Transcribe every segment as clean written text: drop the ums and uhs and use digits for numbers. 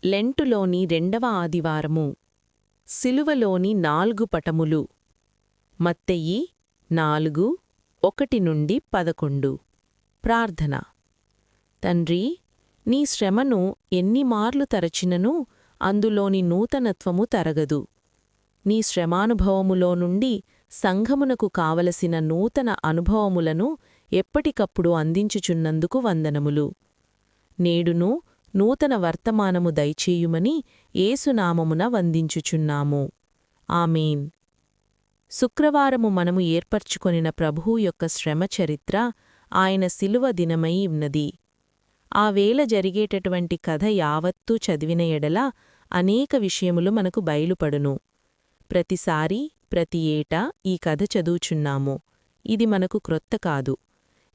లెంటులోని రెండవ ఆదివారము. సిలువలోని 4 పటములు. మత్తయి 4:1-11. ప్రార్థన. తండ్రి, నీ శ్రమను ఎన్నిమార్లు తరచిననూ అందులోని నూతనత్వము తరగదు. నీ శ్రమానుభవములో నుండి సంఘమునకు కావలసిన నూతన అనుభవములను ఎప్పటికప్పుడు అందించుచున్నందుకు వందనములు. నేడును నూతన వర్తమానము దయచేయుమని యేసునామమున వందించుచున్నాము. ఆమేన్. శుక్రవారము మనము ఏర్పర్చుకొనిన ప్రభువు యొక్క శ్రమ చరిత్ర ఆయన శిలువ దినమై ఉన్నది. ఆ వేళ జరిగేటటువంటి కథ యావత్తూ చదివిన ఎడల అనేక విషయములు మనకు బయలుపడును. ప్రతిసారీ ప్రతి ఏటా ఈ కథ చదువుచున్నాము. ఇది మనకు క్రొత్త కాదు.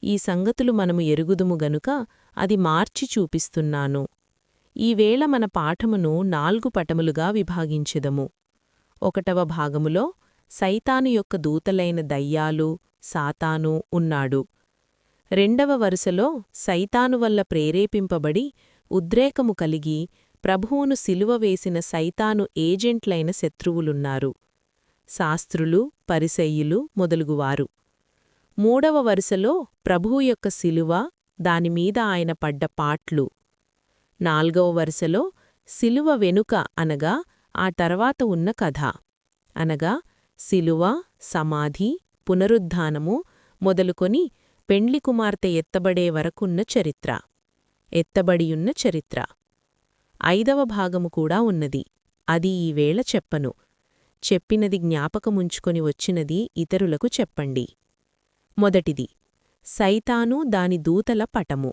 ఈ సంగతులు మనము ఎరుగుదుము గనుక అది మార్చి చూపిస్తున్నాను. ఈవేళ మన పాఠమును 4 పటములుగా విభాగించెదము. 1వ భాగములో సైతాను యొక్క దూతలైన దయ్యాలు, సాతాను ఉన్నాడు. 2వ వరుసలో సైతాను వల్ల ప్రేరేపింపబడి ఉద్రేకము కలిగి ప్రభువును సిలువ వేసిన సైతాను ఏజెంట్లైన శత్రువులున్నారు. శాస్త్రులు, పరిసయ్యులు మొదలుగువారు. 3వ వరుసలో ప్రభువు యొక్క సిలువ, దానిమీద ఆయన పడ్డ పాట్లు. 4వ వరుసలో సిలువ వెనుక అనగా ఆ తర్వాత ఉన్న కథ, అనగా సిలువ, సమాధి, పునరుద్ధానము మొదలుకొని పెండ్లి కుమార్తె ఎత్తబడే వరకున్న చరిత్ర, ఎత్తబడియున్న చరిత్ర. 5వ భాగము కూడా ఉన్నది. అది ఈవేళ చెప్పను. చెప్పినది జ్ఞాపకముంచుకొని వచ్చినది ఇతరులకు చెప్పండి. మొదటిది సైతాను దాని దూతల పటము.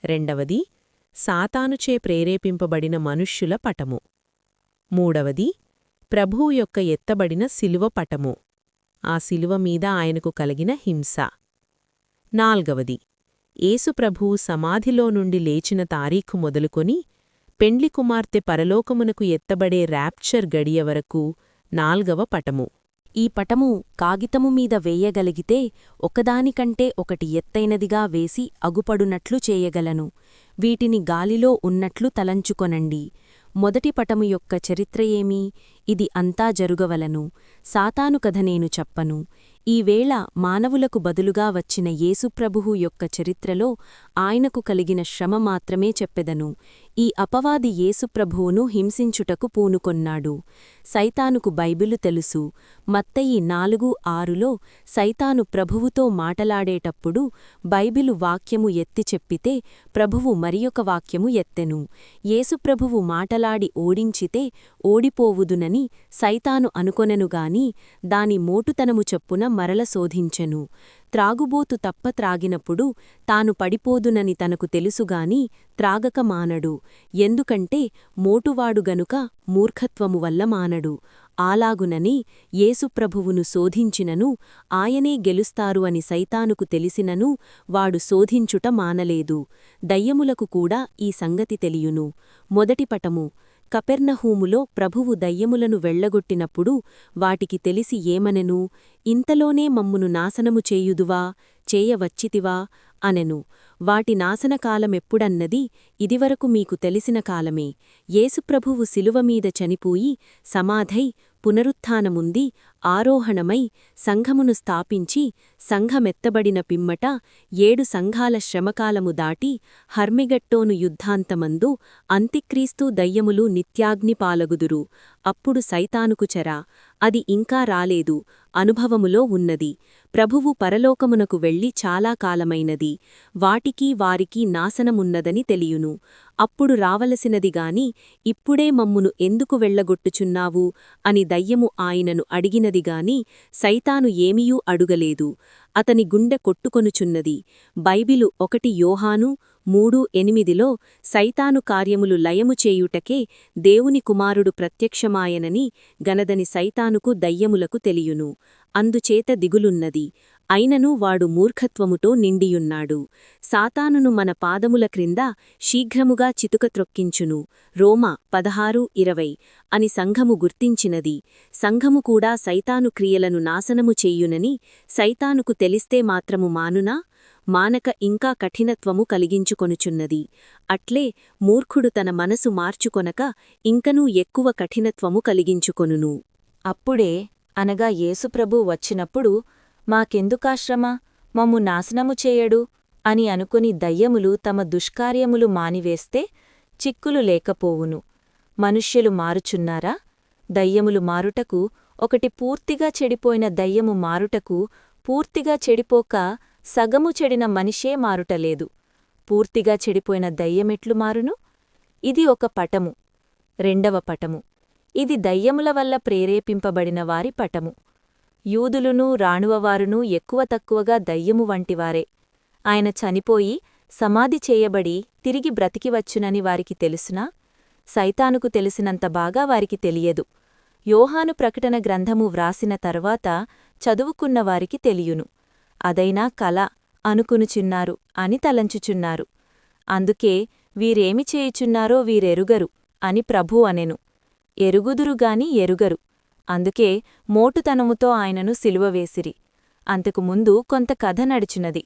రెండవది సాతానుచే ప్రేరేపింపబడిన మనుష్యుల పటము. మూడవది ప్రభువు యొక్క ఎత్తబడిన శిలువ పటము, ఆ శిలువ మీద ఆయనకు కలిగిన హింస. నాల్గవది యేసుప్రభువు సమాధిలో నుండి లేచిన తారీఖు మొదలుకొని పెండ్లి కుమార్తె పరలోకమునకు ఎత్తబడే ర్యాప్చర్ గడియ వరకు 4వ పటము. ఈ పటము కాగితము మీద వేయగలిగితే ఒకదానికంటే ఒకటి ఎత్తైనదిగా వేసి అగుపడునట్లు చేయగలను. వీటిని గాలిలో ఉన్నట్లు తలంచుకొనండి. మొదటి పటము యొక్క చరిత్ర ఏమి? ఇది అంతా జరుగవలను. సాతాను కథ నేను చెప్పను. ఈవేళ మానవులకు బదులుగా వచ్చిన యేసుప్రభువు యొక్క చరిత్రలో ఆయనకు కలిగిన శ్రమ మాత్రమే చెప్పెదను. ఈ అపవాది యేసుప్రభువును హింసించుటకు పూనుకొన్నాడు. సైతానుకు బైబిలు తెలుసు. మత్తయి 4:6లో సైతాను ప్రభువుతో మాటలాడేటప్పుడు బైబిలు వాక్యము ఎత్తి చెప్పితే ప్రభువు మరియొక వాక్యము ఎత్తెను. యేసుప్రభువు మాటలాడి ఓడించితే ఓడిపోవుదునని సైతాను అనుకొనెనుగాని దాని మోటుతనము చొప్పున మరల శోధించెను. త్రాగుబోతు తప్ప త్రాగినప్పుడు తాను పడిపోదునని తనకు తెలుసుగాని త్రాగక మానడు. ఎందుకంటే మోటువాడు గనుక మూర్ఖత్వము వల్ల మానడు. అలాగునని యేసుప్రభువును శోధించినను ఆయనే గెలుస్తారు అని సైతానుకు తెలిసినను వాడు శోధించుట మానలేదు. దయ్యములకు కూడా ఈ సంగతి తెలియును. మొదటి పటము. కపెర్నహూములో ప్రభువు దయ్యములను వెళ్లగొట్టినప్పుడు వాటికి తెలిసి ఏమనెను? ఇంతలోనే మమ్మును నాశనము చేయుదువా, చేయవచ్చితివా అనెను. వాటి నాశనకాలమెప్పుడన్నది ఇదివరకు మీకు తెలిసిన కాలమే. యేసుప్రభువు శిలువమీద చనిపోయి సమాధై పునరుత్థానముంది ఆరోహణమై సంఘమును స్థాపించి సంఘమెత్తబడిన పిమ్మట 7 సంఘాల శ్రమకాలము దాటి హర్మిగట్టోను యుద్ధాంతమందు అంత్యక్రీస్తు దయ్యములు నిత్యాగ్ని పాలగుదురు. అప్పుడు సైతానుకు చెర, అది ఇంకా రాలేదు, అనుభవములో ఉన్నది. ప్రభువు పరలోకమునకు వెళ్లి చాలా కాలమైనది. వాటికి వారికి నాశనమున్నదని తెలియును. అప్పుడు రావలసినదిగాని ఇప్పుడే మమ్మును ఎందుకు వెళ్లగొట్టుచున్నావు అని దయ్యము ఆయనను అడిగినదిగాని సైతాను ఏమియూ అడుగలేదు. అతని గుండె కొట్టుకొనుచున్నది. బైబిలు 1 యోహాను 3:8లో సైతాను కార్యములు లయము చేయుటకే దేవుని కుమారుడు ప్రత్యక్షమాయనని గనదని సైతానుకు దయ్యములకు తెలియును. అందుచేత దిగులున్నది. అయినను వాడు మూర్ఖత్వముతో నిండియున్నాడు. సాతానును మన పాదముల క్రింద శీఘ్రముగా చితుక త్రొక్కించును. రోమా 16:20 అని సంఘము గుర్తించినది. సంఘము కూడా సైతాను క్రియలను నాశనము చెయ్యునని సైతానుకు తెలిస్తే మాత్రము మానునా? మానక ఇంకా కఠినత్వము కలిగించుకొనుచున్నది. అట్లే మూర్ఖుడు తన మనసు మార్చుకొనక ఇంకనూ ఎక్కువ కఠినత్వము కలిగించుకొనును. అప్పుడే అనగా యేసుప్రభు వచ్చినప్పుడు మాకెందుకాశ్రమ మమ్ము నాశనము చేయడు అని అనుకుని దయ్యములు తమ దుష్కార్యములు మానివేస్తే చిక్కులు లేకపోవును. మనుష్యులు మారుచున్నారా? దయ్యములు మారుటకు ఒకటి పూర్తిగా చెడిపోయిన దయ్యము మారుటకు పూర్తిగా చెడిపోక సగము చెడిన మనిషే మారుటలేదు. పూర్తిగా చెడిపోయిన దయ్యమెట్లు మారును? ఇది ఒక పటము. రెండవ పటము. ఇది దయ్యముల వల్ల ప్రేరేపింపబడిన వారి పటము. యూదులునూ రాణువవారునూ ఎక్కువ తక్కువగా దయ్యము వంటివారే. ఆయన చనిపోయి సమాధి చేయబడి తిరిగి బ్రతికివచ్చునని వారికి తెలుసునా? సైతానుకు తెలిసినంత బాగా వారికి తెలియదు. యోహాను ప్రకటన గ్రంథము వ్రాసిన తర్వాత చదువుకున్నవారికి తెలియును. అదైనా కల అనుకునుచున్నారు అని తలంచుచున్నారు. అందుకే వీరేమి చేయుచున్నారో వీరెరుగరు అని ప్రభు అనెను. ఎరుగుదురుగాని ఎరుగరు. అందుకే మోటుతనముతో ఆయనను సిలువవేసిరి. అంతకుముందు కొంత కథ నడిచినది.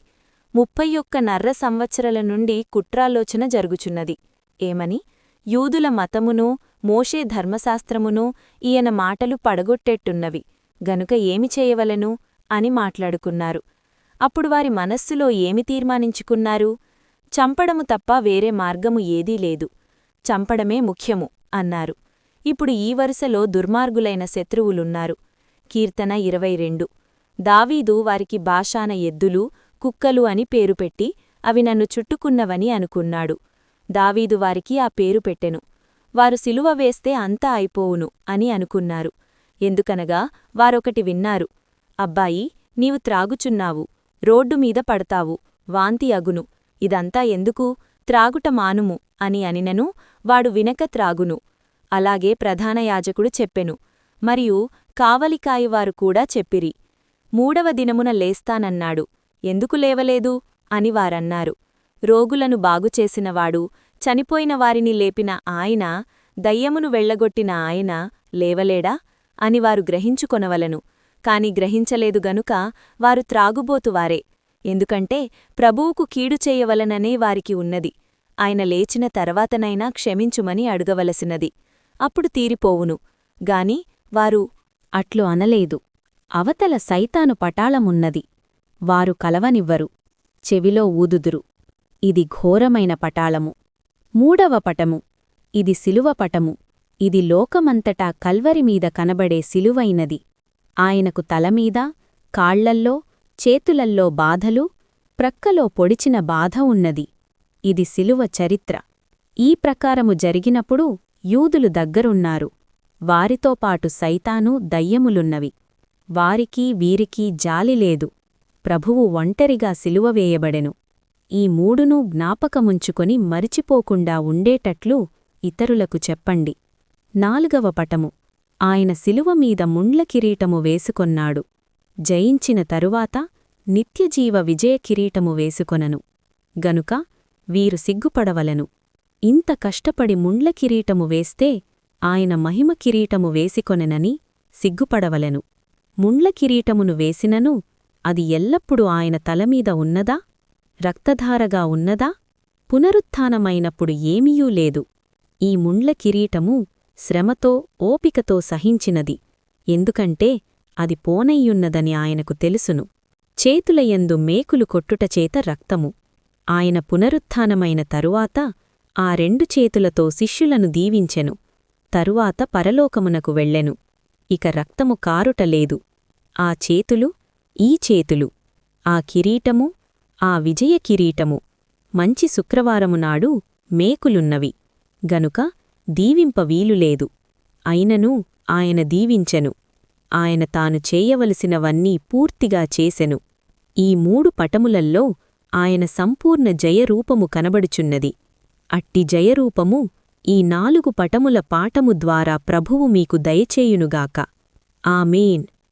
31 సంవత్సరాల నుండి కుట్రాలోచన జరుగుచున్నది. ఏమని? యూదుల మతమునూ మోషే ధర్మశాస్త్రమునూ ఈయన మాటలు పడగొట్టేట్టున్నవి గనుక ఏమి చేయవలెను అని మాట్లాడుకున్నారు. అప్పుడు వారి మనస్సులో ఏమి తీర్మానించుకున్నారు? చంపడము తప్ప వేరే మార్గము ఏదీ లేదు, చంపడమే ముఖ్యము అన్నారు. ఇప్పుడు ఈ వరుసలో దుర్మార్గులైన శత్రువులున్నారు. కీర్తన 22. దావీదు వారికి బాషాన ఎద్దులు, కుక్కలు అని పేరు పెట్టి అవి నన్ను చుట్టుకున్నవని అనుకున్నాడు. దావీదు వారికి ఆ పేరు పెట్టెను. వారు సిలువ వేస్తే అంతా అయిపోవును అని అనుకున్నారు. ఎందుకనగా వారొకటి విన్నారు. అబ్బాయి, నీవు త్రాగుచున్నావు, రోడ్డుమీద పడతావు, వాంతి అగును, ఇదంతా ఎందుకు? త్రాగుట మానుము అని అనినను వాడు వినక త్రాగును. అలాగే ప్రధాన యాజకుడు చెప్పెను. మరియు కావలికాయువారు కూడా చెప్పిరి. 3వ దినమున లేస్తానన్నాడు, ఎందుకు లేవలేదు అని వారన్నారు. రోగులను బాగుచేసినవాడు, చనిపోయిన వారిని లేపిన ఆయన, దయ్యమును వెళ్లగొట్టిన ఆయన లేవలేడా అని వారు గ్రహించుకొనవలను. కాని గ్రహించలేదు గనుక వారు త్రాగుబోతువారే. ఎందుకంటే ప్రభువుకు కీడు చేయవలననే వారికి ఉన్నది. ఆయన లేచిన తర్వాతనైనా క్షమించుమని అడుగవలసినది. అప్పుడు తీరిపోవును. గాని వారు అట్లు అనలేదు. అవతల సైతాను పటాళమున్నది. వారు కలవనివ్వరు, చెవిలో ఊదుదురు. ఇది ఘోరమైన పటాళము. 3వ పటము. ఇది సిలువ పటము. ఇది లోకమంతటా కల్వరిమీద కనబడే సిలువైనది. ఆయనకు తలమీద, కాళ్లల్లో, చేతులల్లో బాధలు, ప్రక్కలో పొడిచిన బాధ ఉన్నది. ఇది సిలువ చరిత్ర. ఈ ప్రకారము జరిగినప్పుడు యూదులు దగ్గరున్నారు. వారితోపాటు సైతాను, దయ్యములున్నవి. వారికి వీరికి జాలిలేదు. ప్రభువు ఒంటరిగా సిలువ వేయబడెను. ఈ 3ను జ్ఞాపకముంచుకొని మరిచిపోకుండా ఉండేటట్లు ఇతరులకు చెప్పండి. 4వ పటము. ఆయన సిలువమీద ముండ్ల కిరీటము వేసుకొన్నాడు. జయించిన తరువాత నిత్యజీవ విజయ కిరీటము వేసుకొనను. గనుక వీరు సిగ్గుపడవలను. ఇంత కష్టపడి ముండ్ల కిరీటము వేస్తే ఆయన మహిమ కిరీటము వేసికొనెనని సిగ్గుపడవలెను. ముండ్ల కిరీటమును వేసినను అది ఎల్లప్పుడూ ఆయన తలమీద ఉన్నదా? రక్తధారగా ఉన్నదా? పునరుత్థానమైనప్పుడు ఏమీయూ లేదు. ఈ ముండ్ల కిరీటము శ్రమతో ఓపికతో సహించినది. ఎందుకంటే అది పోనయ్యున్నదని ఆయనకు తెలుసును. చేతులయందు మేకులు కొట్టుటచేత రక్తము. ఆయన పునరుత్థానమైన తరువాత ఆ 2 చేతులతో శిష్యులను దీవించెను. తరువాత పరలోకమునకు వెళ్ళెను. ఇక రక్తము కారుటలేదు. ఆ చేతులు, ఈ చేతులు, ఆ కిరీటము, ఆ విజయ కిరీటము, మంచి శుక్రవారమునాడు మేకులున్నవి గనుక దీవింప వీలులేదు. అయినను ఆయన దీవించెను. ఆయన తాను చేయవలసినవన్నీ పూర్తిగా చేసెను. ఈ 3 పటములల్లో ఆయన సంపూర్ణ జయరూపము కనబడుచున్నది. అట్టి జయరూపము ఈ 4 పటముల పాఠము ద్వారా ప్రభువు మీకు దయచేయునుగాక. ఆమేన్.